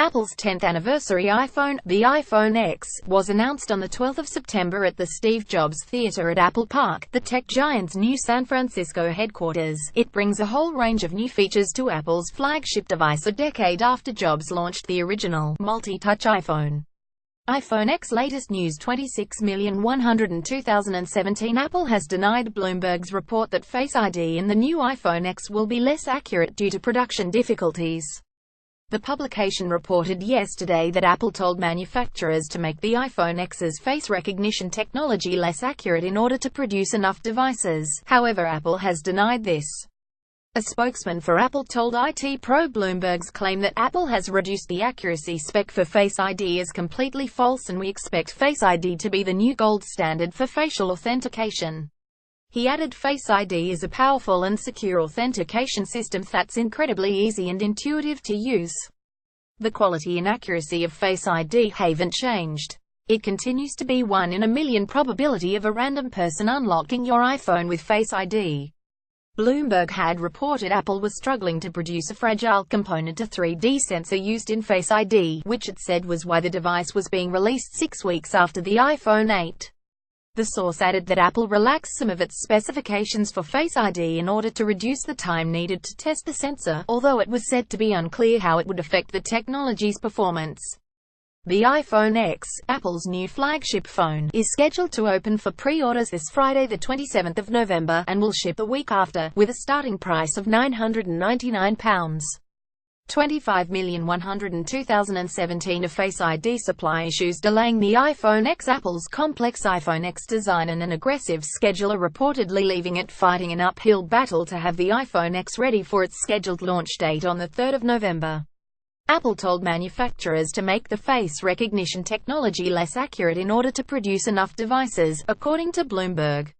Apple's 10th anniversary iPhone, the iPhone X, was announced on the 12th of September at the Steve Jobs Theater at Apple Park, the tech giant's new San Francisco headquarters. It brings a whole range of new features to Apple's flagship device a decade after Jobs launched the original, multi-touch iPhone. iPhone X latest news 26,102,017 Apple has denied Bloomberg's report that Face ID in the new iPhone X will be less accurate due to production difficulties. The publication reported yesterday that Apple told manufacturers to make the iPhone X's face recognition technology less accurate in order to produce enough devices. However, Apple has denied this. A spokesman for Apple told IT Pro Bloomberg's claim that Apple has reduced the accuracy spec for Face ID is completely false and we expect Face ID to be the new gold standard for facial authentication. He added Face ID is a powerful and secure authentication system that's incredibly easy and intuitive to use. The quality and accuracy of Face ID haven't changed. It continues to be 1 in a million probability of a random person unlocking your iPhone with Face ID. Bloomberg had reported Apple was struggling to produce a fragile component, a 3D sensor used in Face ID, which it said was why the device was being released 6 weeks after the iPhone 8. The source added that Apple relaxed some of its specifications for Face ID in order to reduce the time needed to test the sensor, although it was said to be unclear how it would affect the technology's performance. The iPhone X, Apple's new flagship phone, is scheduled to open for pre-orders this Friday the 27th of November, and will ship a week after, with a starting price of £999. 25,102,017 of Face ID supply issues delaying the iPhone X. Apple's complex iPhone X design and an aggressive schedule are reportedly leaving it fighting an uphill battle to have the iPhone X ready for its scheduled launch date on the 3rd of November. Apple told manufacturers to make the face recognition technology less accurate in order to produce enough devices, according to Bloomberg.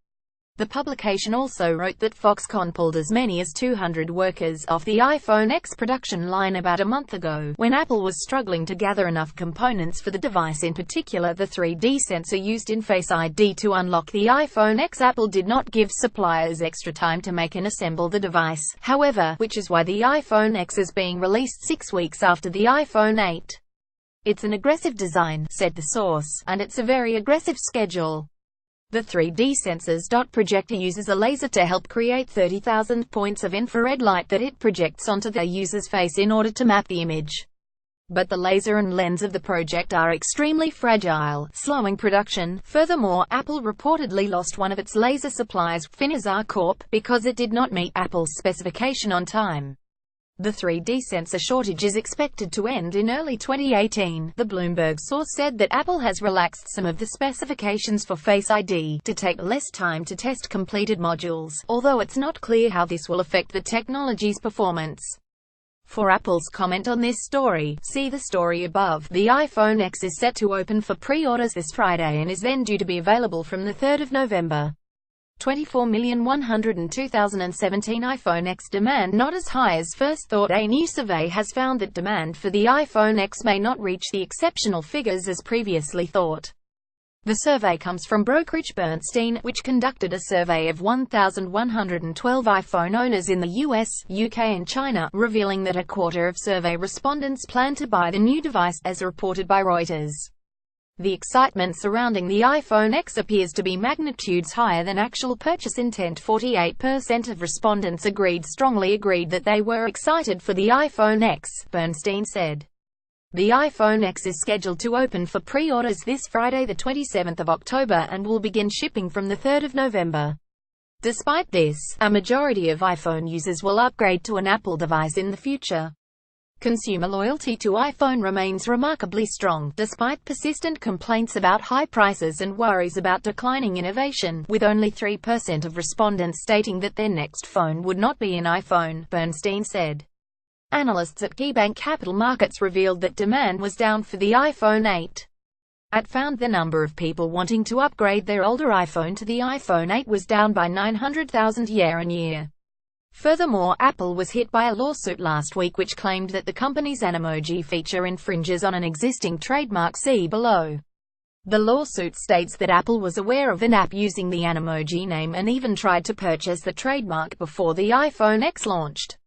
The publication also wrote that Foxconn pulled as many as 200 workers off the iPhone X production line about a month ago, when Apple was struggling to gather enough components for the device, in particular the 3D sensor used in Face ID to unlock the iPhone X. Apple did not give suppliers extra time to make and assemble the device, however, which is why the iPhone X is being released 6 weeks after the iPhone 8. It's an aggressive design, said the source, and it's a very aggressive schedule. The 3D sensor's dot projector uses a laser to help create 30,000 points of infrared light that it projects onto the user's face in order to map the image. But the laser and lens of the project are extremely fragile, slowing production. Furthermore, Apple reportedly lost one of its laser suppliers, Finisar Corp, because it did not meet Apple's specification on time. The 3D sensor shortage is expected to end in early 2018. The Bloomberg source said that Apple has relaxed some of the specifications for Face ID to take less time to test completed modules, although it's not clear how this will affect the technology's performance. For Apple's comment on this story, see the story above. The iPhone X is set to open for pre-orders this Friday and is then due to be available from the 3rd of November. 24,102,017 iPhone X demand not as high as first thought. A new survey has found that demand for the iPhone X may not reach the exceptional figures as previously thought. The survey comes from brokerage Bernstein, which conducted a survey of 1,112 iPhone owners in the US, UK and China, revealing that a quarter of survey respondents plan to buy the new device, as reported by Reuters. The excitement surrounding the iPhone X appears to be magnitudes higher than actual purchase intent. 48% of respondents strongly agreed that they were excited for the iPhone X, Bernstein said. The iPhone X is scheduled to open for pre-orders this Friday the 27th of October and will begin shipping from the 3rd of November. Despite this, a majority of iPhone users will upgrade to an Apple device in the future. Consumer loyalty to iPhone remains remarkably strong, despite persistent complaints about high prices and worries about declining innovation, with only 3% of respondents stating that their next phone would not be an iPhone, Bernstein said. Analysts at KeyBanc Capital Markets revealed that demand was down for the iPhone 8. It found the number of people wanting to upgrade their older iPhone to the iPhone 8 was down by 900,000 year-on-year. Furthermore, Apple was hit by a lawsuit last week which claimed that the company's Animoji feature infringes on an existing trademark. See below. The lawsuit states that Apple was aware of an app using the Animoji name and even tried to purchase the trademark before the iPhone X launched.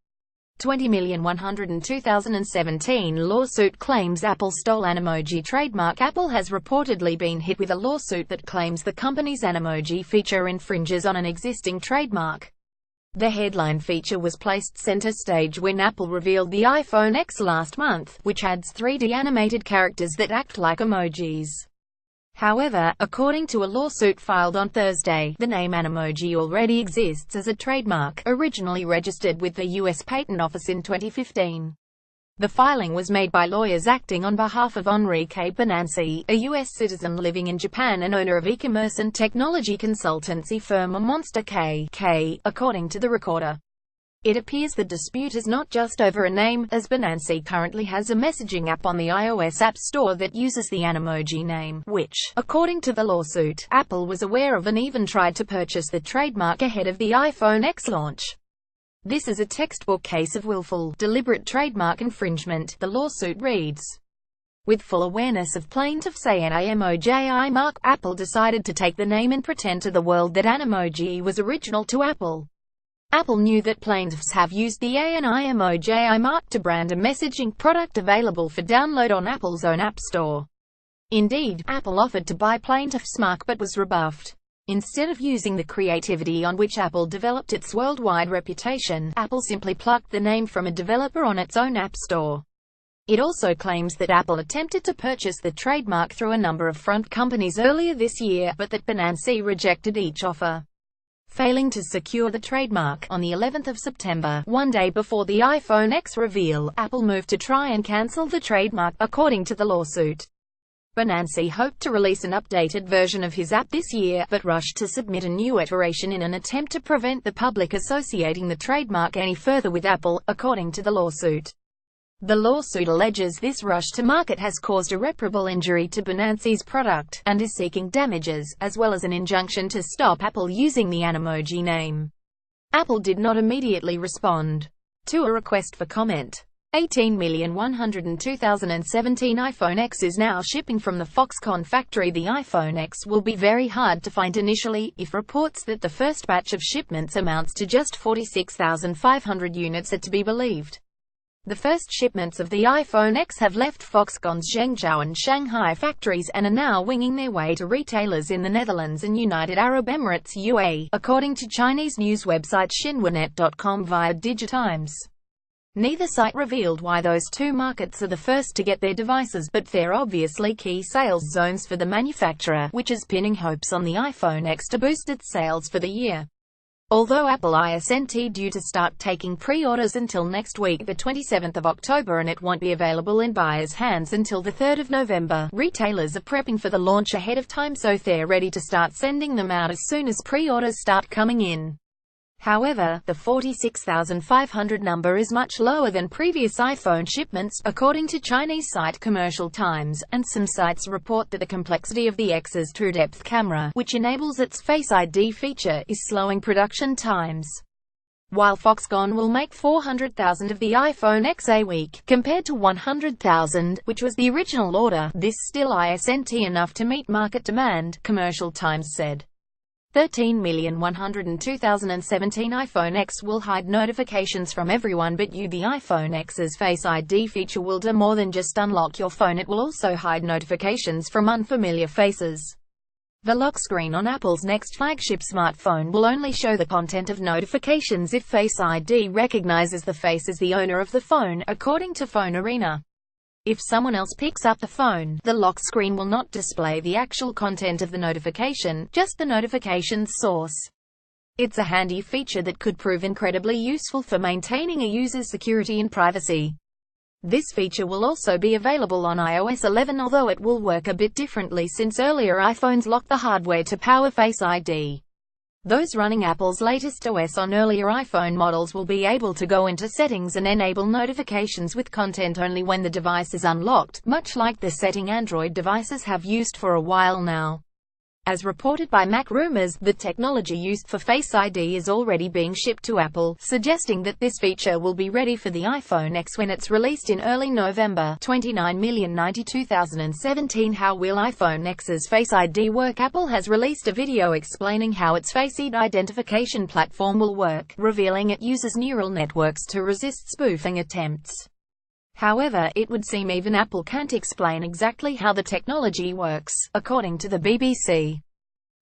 20,102,017 lawsuit claims Apple stole Animoji trademark. Apple has reportedly been hit with a lawsuit that claims the company's Animoji feature infringes on an existing trademark. The headline feature was placed center stage when Apple revealed the iPhone X last month, which adds 3D animated characters that act like emojis. However, according to a lawsuit filed on Thursday, the name Animoji already exists as a trademark, originally registered with the U.S. Patent Office in 2015. The filing was made by lawyers acting on behalf of Enrique Benanci, a U.S. citizen living in Japan and owner of e-commerce and technology consultancy firm Monster K, according to the recorder. It appears the dispute is not just over a name, as Benanci currently has a messaging app on the iOS App Store that uses the Animoji name, which, according to the lawsuit, Apple was aware of and even tried to purchase the trademark ahead of the iPhone X launch. This is a textbook case of willful, deliberate trademark infringement, the lawsuit reads. With full awareness of plaintiff's Animoji mark, Apple decided to take the name and pretend to the world that Animoji was original to Apple. Apple knew that plaintiffs have used the Animoji mark to brand a messaging product available for download on Apple's own App Store. Indeed, Apple offered to buy plaintiffs' mark but was rebuffed. Instead of using the creativity on which Apple developed its worldwide reputation, Apple simply plucked the name from a developer on its own App Store. It also claims that Apple attempted to purchase the trademark through a number of front companies earlier this year, but that Benanci rejected each offer. Failing to secure the trademark, on the 11th of September, one day before the iPhone X reveal, Apple moved to try and cancel the trademark, according to the lawsuit. Benanci hoped to release an updated version of his app this year, but rushed to submit a new iteration in an attempt to prevent the public associating the trademark any further with Apple, according to the lawsuit. The lawsuit alleges this rush to market has caused irreparable injury to Benanci's product, and is seeking damages, as well as an injunction to stop Apple using the Animoji name. Apple did not immediately respond to a request for comment. 18,102,017 iPhone X is now shipping from the Foxconn factory. The iPhone X will be very hard to find initially, if reports that the first batch of shipments amounts to just 46,500 units are to be believed. The first shipments of the iPhone X have left Foxconn's Zhengzhou and Shanghai factories and are now winging their way to retailers in the Netherlands and United Arab Emirates (UAE), according to Chinese news website Xinhuanet.com via DigiTimes. Neither site revealed why those two markets are the first to get their devices, but they're obviously key sales zones for the manufacturer, which is pinning hopes on the iPhone X to boost its sales for the year. Although Apple isn't due to start taking pre-orders until next week, the 27th of October, and it won't be available in buyers' hands until the 3rd of November, retailers are prepping for the launch ahead of time, so they're ready to start sending them out as soon as pre-orders start coming in. However, the 46,500 number is much lower than previous iPhone shipments, according to Chinese site Commercial Times, and some sites report that the complexity of the X's true-depth camera, which enables its Face ID feature, is slowing production times. While Foxconn will make 400,000 of the iPhone X a week, compared to 100,000, which was the original order, this still isn't enough to meet market demand, Commercial Times said. 13,102,017 iPhone X will hide notifications from everyone but you. The iPhone X's Face ID feature will do more than just unlock your phone, it will also hide notifications from unfamiliar faces. The lock screen on Apple's next flagship smartphone will only show the content of notifications if Face ID recognizes the face as the owner of the phone, according to Phone Arena. If someone else picks up the phone, the lock screen will not display the actual content of the notification, just the notification's source. It's a handy feature that could prove incredibly useful for maintaining a user's security and privacy. This feature will also be available on iOS 11, although it will work a bit differently since earlier iPhones locked the hardware to power Face ID. Those running Apple's latest OS on earlier iPhone models will be able to go into settings and enable notifications with content only when the device is unlocked, much like the setting Android devices have used for a while now. As reported by Mac Rumors, the technology used for Face ID is already being shipped to Apple, suggesting that this feature will be ready for the iPhone X when it's released in early November. 29,090,2017 How will iPhone X's Face ID work? Apple has released a video explaining how its Face ID identification platform will work, revealing it uses neural networks to resist spoofing attempts. However, it would seem even Apple can't explain exactly how the technology works, according to the BBC.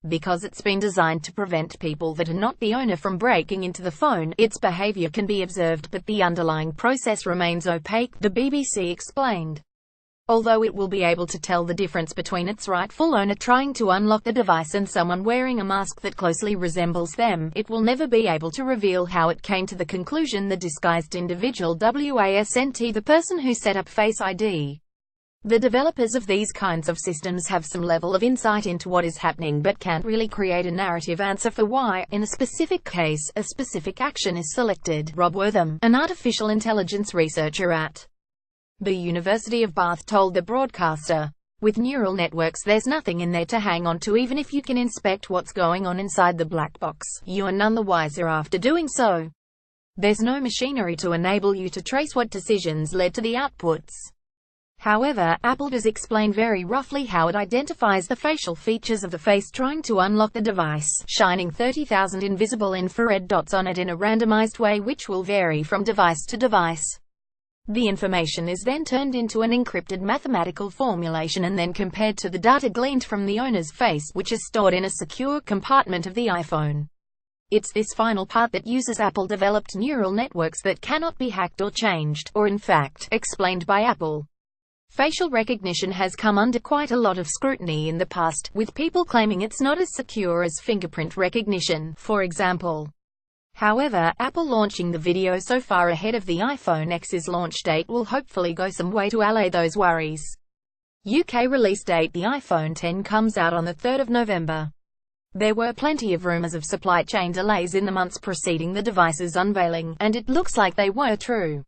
Because it's been designed to prevent people that are not the owner from breaking into the phone, its behavior can be observed but the underlying process remains opaque, the BBC explained. Although it will be able to tell the difference between its rightful owner trying to unlock the device and someone wearing a mask that closely resembles them, it will never be able to reveal how it came to the conclusion the disguised individual wasn't the person who set up Face ID. The developers of these kinds of systems have some level of insight into what is happening but can't really create a narrative answer for why, in a specific case, a specific action is selected. Rob Wortham, an artificial intelligence researcher at the University of Bath, told the broadcaster, "With neural networks there's nothing in there to hang on to. Even if you can inspect what's going on inside the black box, you are none the wiser after doing so. There's no machinery to enable you to trace what decisions led to the outputs." However, Apple does explain very roughly how it identifies the facial features of the face trying to unlock the device, shining 30,000 invisible infrared dots on it in a randomized way which will vary from device to device. The information is then turned into an encrypted mathematical formulation and then compared to the data gleaned from the owner's face, which is stored in a secure compartment of the iPhone. It's this final part that uses Apple-developed neural networks that cannot be hacked or changed, or in fact, explained by Apple. Facial recognition has come under quite a lot of scrutiny in the past, with people claiming it's not as secure as fingerprint recognition, for example. However, Apple launching the video so far ahead of the iPhone X's launch date will hopefully go some way to allay those worries. UK release date: the iPhone X comes out on the 3rd of November. There were plenty of rumors of supply chain delays in the months preceding the device's unveiling, and it looks like they were true.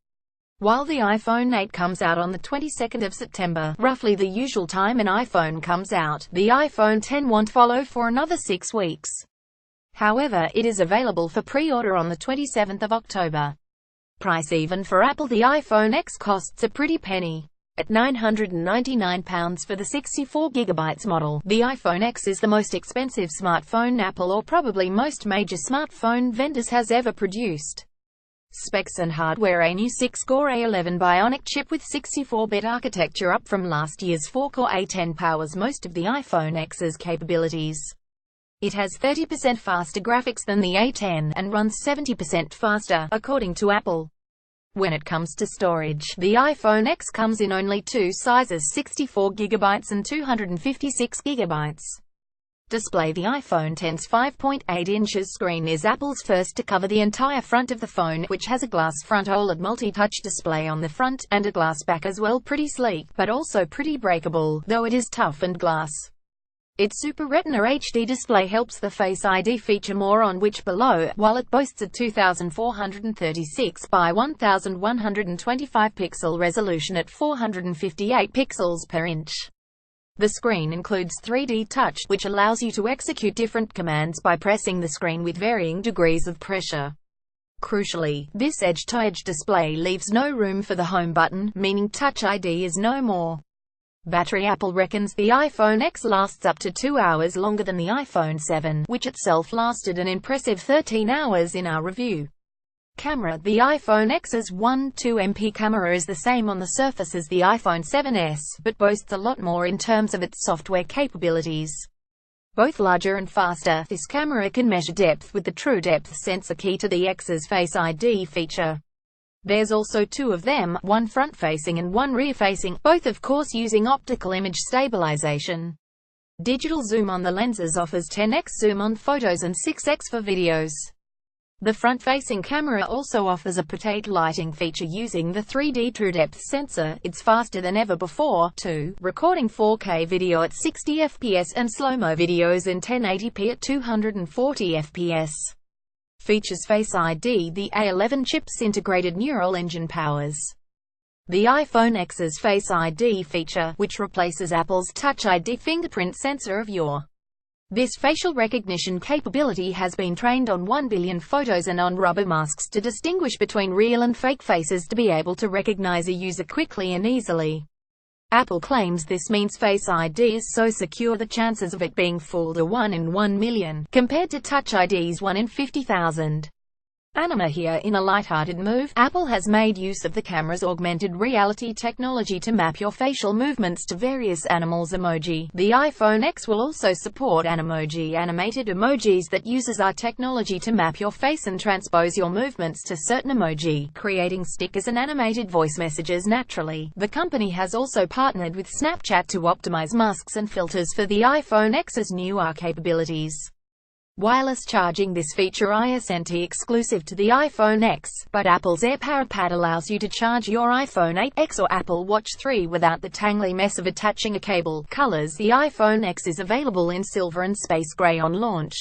While the iPhone 8 comes out on the 22nd of September, roughly the usual time an iPhone comes out, the iPhone X won't follow for another 6 weeks. However, it is available for pre-order on the 27th of October. Price: even for Apple, the iPhone X costs a pretty penny. At £999 for the 64GB model, the iPhone X is the most expensive smartphone Apple or probably most major smartphone vendors has ever produced. Specs and hardware: a new 6-core A11 Bionic chip with 64-bit architecture up from last year's 4-core A10 powers most of the iPhone X's capabilities. It has 30% faster graphics than the A10, and runs 70% faster, according to Apple. When it comes to storage, the iPhone X comes in only two sizes: 64GB and 256GB. Display: the iPhone X's 5.8 inches screen is Apple's first to cover the entire front of the phone, which has a glass front OLED multi-touch display on the front, and a glass back as well. Pretty sleek, but also pretty breakable, though it is toughened glass. Its Super Retina HD display helps the Face ID feature more on which below, while it boasts a 2436 by 1125 pixel resolution at 458 pixels per inch. The screen includes 3D Touch, which allows you to execute different commands by pressing the screen with varying degrees of pressure. Crucially, this edge-to-edge display leaves no room for the home button, meaning Touch ID is no more. Battery: Apple reckons the iPhone X lasts up to 2 hours longer than the iPhone 7, which itself lasted an impressive 13 hours in our review. Camera: the iPhone X's 12MP camera is the same on the surface as the iPhone 7s, but boasts a lot more in terms of its software capabilities. Both larger and faster, this camera can measure depth with the True Depth sensor, key to the X's Face ID feature. There's also two of them, one front-facing and one rear-facing, both of course using optical image stabilization. Digital zoom on the lenses offers 10x zoom on photos and 6x for videos. The front-facing camera also offers a portrait lighting feature using the 3D True Depth sensor. It's faster than ever before, too, recording 4K video at 60 fps and slow-mo videos in 1080p at 240 fps. Features: Face ID: the A11 chip's integrated neural engine powers the iPhone X's Face ID feature, which replaces Apple's Touch ID fingerprint sensor of yore. This facial recognition capability has been trained on 1 billion photos and on rubber masks to distinguish between real and fake faces to be able to recognize a user quickly and easily. Apple claims this means Face ID is so secure the chances of it being fooled are 1 in 1 million, compared to Touch ID's 1 in 50,000. Anima here. In a lighthearted move, Apple has made use of the camera's augmented reality technology to map your facial movements to various animals' emoji. The iPhone X will also support Animoji, animated emojis that uses our technology to map your face and transpose your movements to certain emoji, creating stickers and animated voice messages naturally. The company has also partnered with Snapchat to optimize masks and filters for the iPhone X's new AR capabilities. Wireless charging. This feature isn't exclusive to the iPhone X, but Apple's AirPower Pad allows you to charge your iPhone 8X or Apple Watch 3 without the tangly mess of attaching a cable. Colors. The iPhone X is available in silver and space gray on launch.